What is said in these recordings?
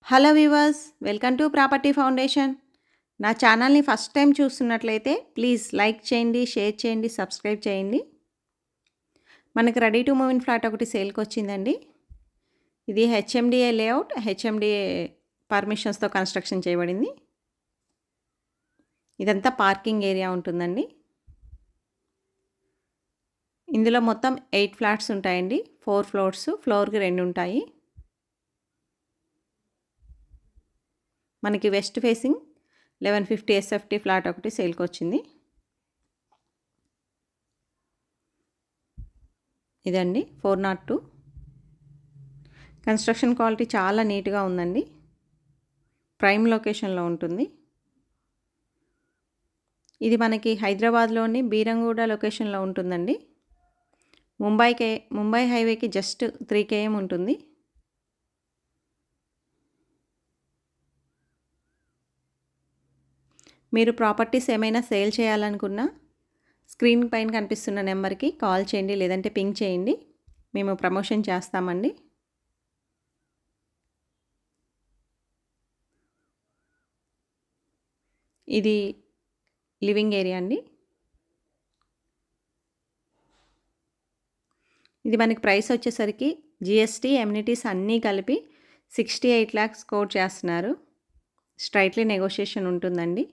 Hello viewers, welcome to property foundation. నా ఛానల్ని first time చూస్తున్నట్లయితే ప్లీజ్ లైక్ చేయండి, షేర్ చేయండి, సబ్స్క్రైబ్ చేయండి. మనకి ready to move in flat ఒకటి సేల్కి వచ్చిందండి. ఇది హెచ్ఎండిఏ లేఅవుట్, హెచ్ఎండిఏ పర్మిషన్స్తో కన్స్ట్రక్షన్ చేయబడింది. ఇదంతా పార్కింగ్ ఏరియా ఉంటుందండి. ఇందులో మొత్తం 8 ఫ్లాట్స్ ఉంటాయండి. 4 ఫ్లోర్స్, ఫ్లోర్కి 2 ఉంటాయి. మనకి వెస్ట్ ఫేసింగ్ 1150 ఎస్ఎఫ్టీ ఫ్లాట్ ఒకటి సేల్కి వచ్చింది. ఇదండి 402. కన్స్ట్రక్షన్ క్వాలిటీ చాలా నీట్గా ఉందండి. ప్రైమ్ లొకేషన్లో ఉంటుంది. ఇది మనకి హైదరాబాద్లోని బీరంగూడ లొకేషన్లో ఉంటుందండి. ముంబై హైవేకి జస్ట్ 3 km ఉంటుంది. మీరు ప్రాపర్టీస్ ఏమైనా సేల్ చేయాలనుకున్నా స్క్రీన్ పైన కనిపిస్తున్న నెంబర్కి కాల్ చేయండి, లేదంటే పింగ్ చేయండి. మేము ప్రమోషన్ చేస్తామండి. ఇది లివింగ్ ఏరియా అండి. ఇది మనకి ప్రైస్ వచ్చేసరికి జిఎస్టీ, ఎమ్యూనిటీస్ అన్నీ కలిపి 68 lakhs కోట్ చేస్తున్నారు. స్ట్రైట్లీ నెగోషియేషన్ ఉంటుందండి.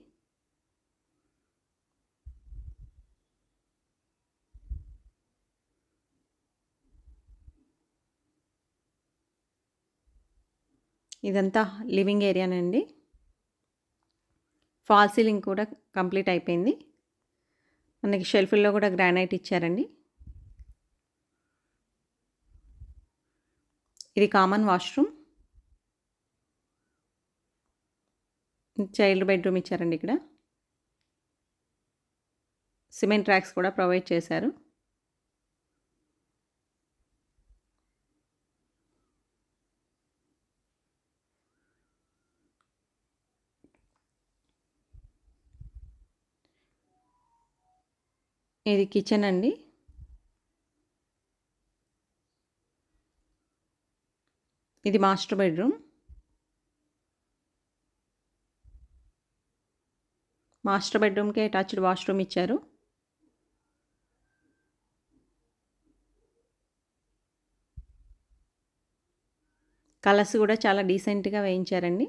ఇదంతా లివింగ్ ఏరియానండి. ఫాల్ సీలింగ్ కూడా కంప్లీట్ అయిపోయింది. మనకి షెల్ఫ్ల్లో కూడా గ్రానైట్ ఇచ్చారండి. ఇది కామన్ వాష్రూమ్, చైల్డ్ బెడ్రూమ్ ఇచ్చారండి. ఇక్కడ సిమెంట్ ట్రాక్స్ కూడా ప్రొవైడ్ చేశారు. ఇది కిచెన్ అండి. ఇది మాస్టర్ బెడ్రూమ్. మాస్టర్ బెడ్రూమ్కి అటాచ్డ్ వాష్రూమ్ ఇచ్చారు. కలర్స్ కూడా చాలా డీసెంట్గా వేయించారండి.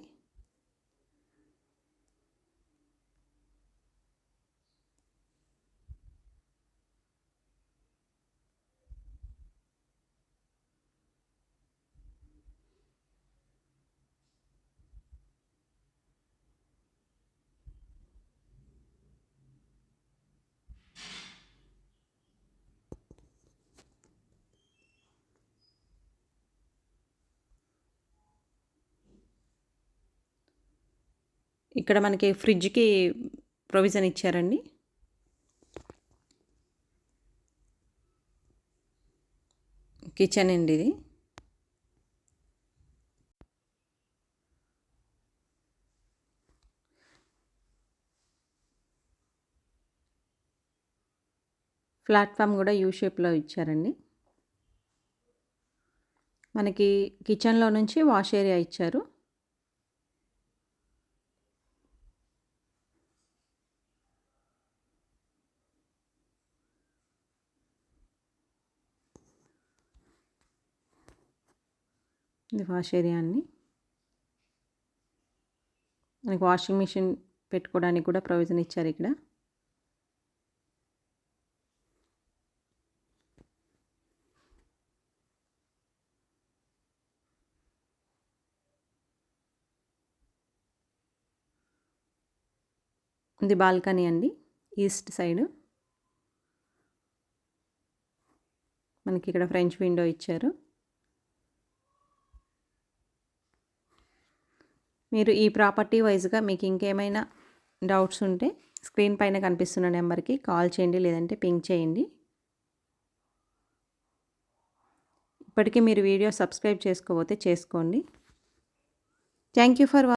ఇక్కడ మనకి ఫ్రిడ్జ్కి ప్రొవిజన్ ఇచ్చారండి. కిచెన్ అండి ఇది. ప్లాట్ఫామ్ కూడా యూ షేప్లో ఇచ్చారండి. మనకి కిచెన్లో నుంచి వాష్ ఏరియా ఇచ్చారు. ఇది వాష్ ఏరియా అండి. మనకి వాషింగ్ మిషన్ పెట్టుకోవడానికి కూడా ప్రొవిజన్ ఇచ్చారు ఇక్కడ. ఇది బాల్కనీ అండి, ఈస్ట్ సైడ్. మనకి ఇక్కడ ఫ్రెంచ్ విండో ఇచ్చారు. మీరు ఈ ప్రాపర్టీ వైజ్గా మీకు ఇంకేమైనా డౌట్స్ ఉంటే స్క్రీన్ పైన కనిపిస్తున్న నెంబర్కి కాల్ చేయండి, లేదంటే పింగ్ చేయండి. ఇప్పటికీ మీరు వీడియో సబ్స్క్రైబ్ చేసుకోకపోతే చేసుకోండి. Thank you for